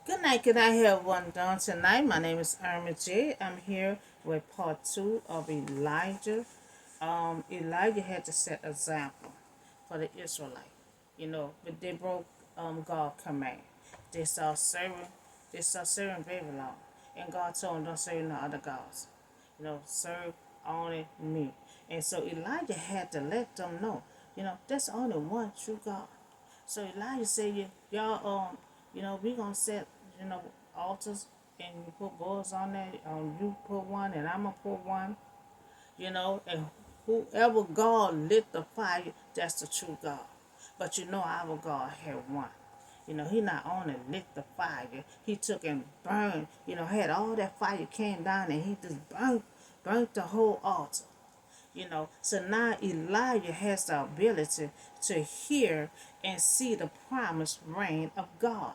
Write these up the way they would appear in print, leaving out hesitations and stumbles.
Good night, everyone doing tonight. My name is Irma J. I'm here with part two of Elijah. Elijah had to set example for the Israelite, but they broke God's command. They started serving, they started serving Babylon, and God told them don't serve no other gods. Serve only me. And so Elijah had to let them know, there's only one true God. So Elijah said, y'all, we gonna set, you know, altars and you put bulls on there. You put one and I'm gonna put one, and whoever God lit the fire, that's the true God. But our God had one. He not only lit the fire, he took and burned, had all that fire came down and he just burnt the whole altar. So now Elijah has the ability to hear and see the promised reign of God.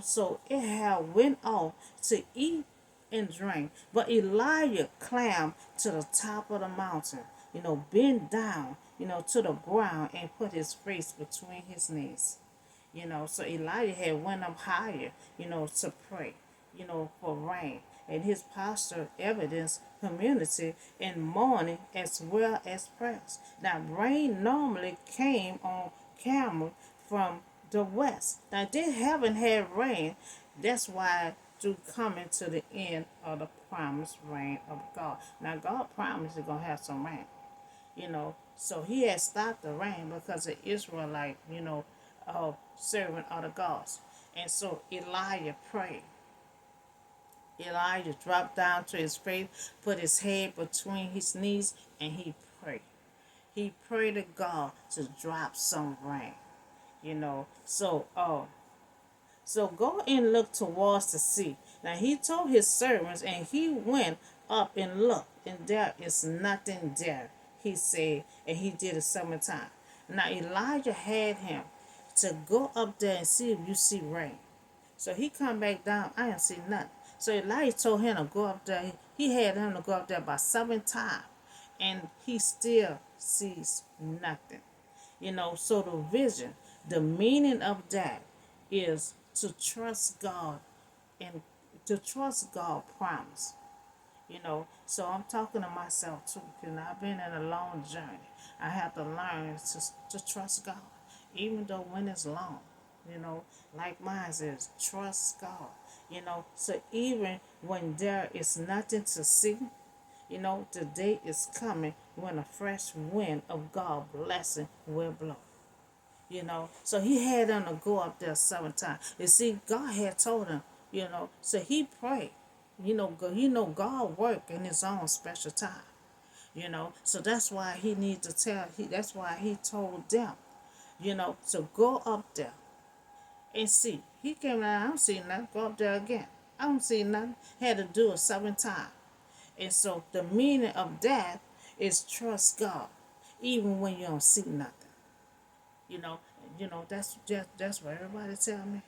So it had went off to eat and drink, but Elijah climbed to the top of the mountain, bent down, to the ground and put his face between his knees. So Elijah had went up higher, to pray, for rain. And his pastor evidence community in mourning as well as prayers. Now rain normally came on Carmel from the west. Now they haven't had rain. That's why to coming to the end of the promised reign of God. Now God promised he's gonna have some rain. So he had stopped the rain because the Israelite, serving other gods. And so Elijah prayed. Elijah dropped down to his face, put his head between his knees, and he prayed. He prayed to God to drop some rain. So go and look towards the sea. Now he told his servants, and he went up and looked, and there is nothing there. He said, and he did it 7 times. Now Elijah had him to go up there and see if you see rain. So he come back down. I didn't see nothing. So Elijah told him to go up there. He had him to go up there about 7 times, and he still sees nothing. So the vision, the meaning of that is to trust God and to trust God promise. So I'm talking to myself too, because I've been in a long journey. I have to learn to trust God, even though when it's long, like mine is trust God. So even when there is nothing to see, the day is coming when a fresh wind of God blessing will blow. So he had them to go up there 7 times. You see, God had told him, so he prayed. God worked in his own special time. So that's why he need to that's why he told them, to go up there and see. He came out, I don't see nothing, go up there again. I don't see nothing. Had to do it 7 times. And so the meaning of that is trust God, even when you don't see nothing. You know, that's what everybody tell me.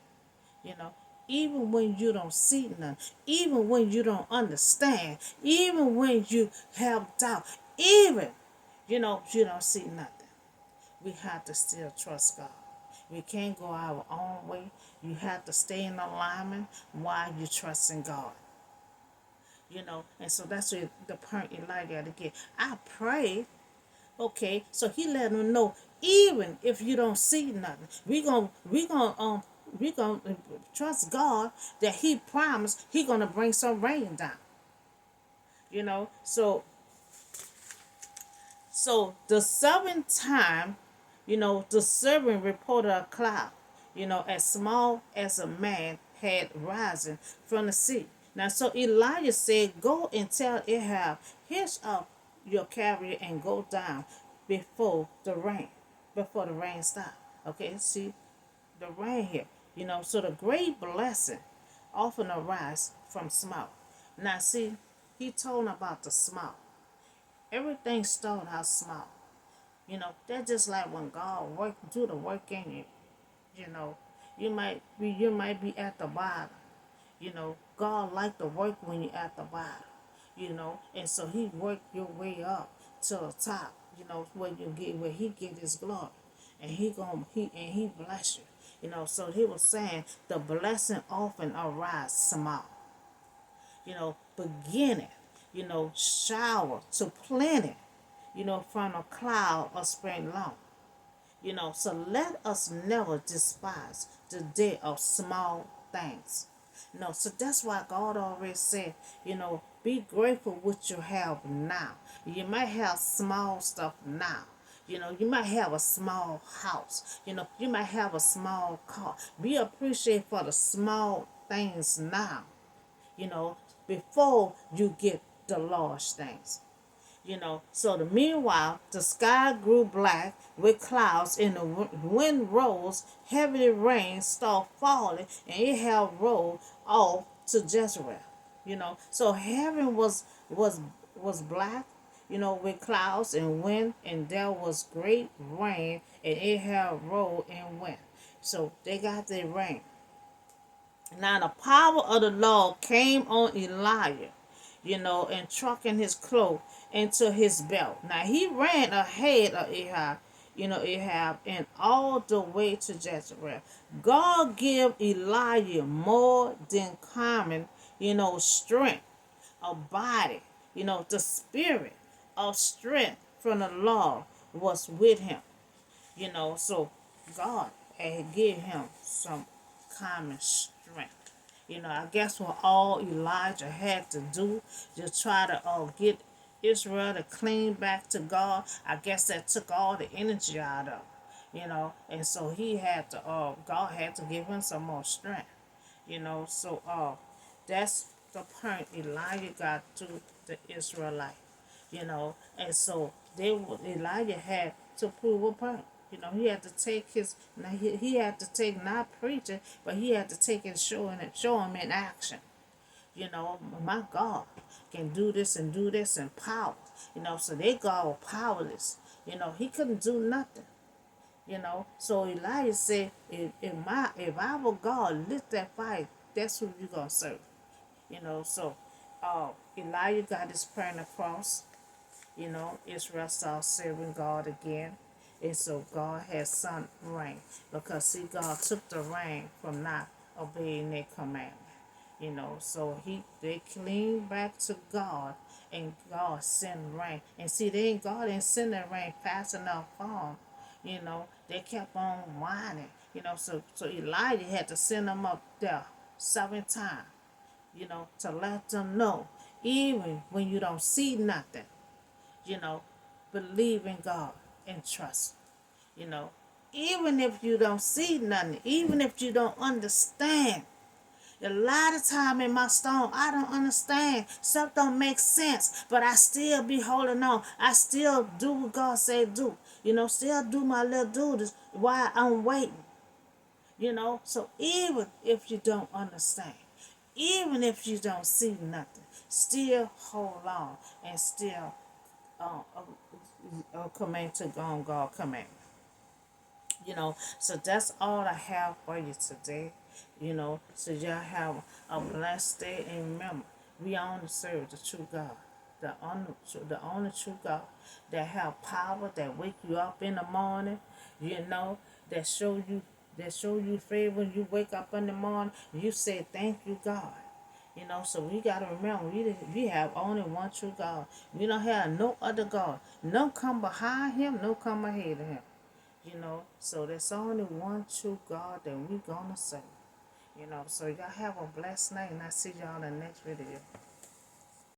You know, even when you don't see nothing, even when you don't understand, even when you have doubt, even you don't see nothing. We have to still trust God. We can't go our own way. You have to stay in alignment while you trust in God. And so that's what the point Elijah had to get. I pray. Okay, so he let him know, even if you don't see nothing, we gonna trust God that He promised He gonna bring some rain down. So the 7th time, the servant reported a cloud, as small as a man had risen from the sea. Now, so Elijah said, "Go and tell Ahab, hitch up your carrier and go down before the rain stops." Okay, see the rain here. So the great blessing often arises from smoke. Now, see, he told him about the smoke. Everything started out small. That's just like when God do the work in you. You know, you might be at the bottom. God like to work when you're at the bottom. And so He worked your way up to the top. Where He get His glory, and He bless you. So he was saying the blessing often arrives small. Beginning, shower to plenty, from a cloud of spring long. So let us never despise the day of small things. So that's why God already said, be grateful what you have now. You might have small stuff now. You might have a small house. You might have a small car. Be appreciative for the small things now, you know, before you get the large things. So the meanwhile the sky grew black with clouds and the wind rose, heavy rain started falling, and it had rolled off to Jezreel. So heaven was black, with clouds and wind, and there was great rain, and it had rolled and wind. So they got their rain. Now the power of the Lord came on Elijah, and trucking his cloak into his belt. Now he ran ahead of Ahab, and all the way to Jezreel. God gave Elijah more than common, strength, a body, the spirit of strength from the Lord was with him. So God had given him some common strength. I guess what all Elijah had to do to try to get Israel to clean back to God, I guess that took all the energy out of and so he had to, God had to give him some more strength, so that's the point Elijah got to the Israelite, and so Elijah had to prove a point. He had to take his, now he had to take not preaching, but he had to take and show him in action. My God can do this and do this in power. So their God was powerless. He couldn't do nothing. So Elijah said, if our God lit that fire, that's who you gonna serve. So Elijah got his prayer on the cross. Israel started serving God again. And so God had sent rain. Because see, God took the rain from not obeying their commandment. So they cleaned back to God, and God sent rain. And see, God didn't send that rain fast enough for them. They kept on whining. So Elijah had to send them up there 7 times, to let them know, even when you don't see nothing, you know, believe in God and trust. You know, even if you don't see nothing, even if you don't understand. A lot of time in my storm, I don't understand. Stuff don't make sense, but I still be holding on. I still do what God said do. Still do my little duties while I'm waiting. So even if you don't understand, even if you don't see nothing, still hold on and still command to go on God command. So that's all I have for you today. So y'all have a blessed day, and remember, we only serve the true God, the only true God that have power, that wake you up in the morning, that show you favor when you wake up in the morning. You say thank you, God. So we gotta remember, we have only one true God. We don't have no other God. None come behind him, no come ahead of him. So there's only one true God that we gonna serve. So y'all have a blessed night, and I see y'all in the next video.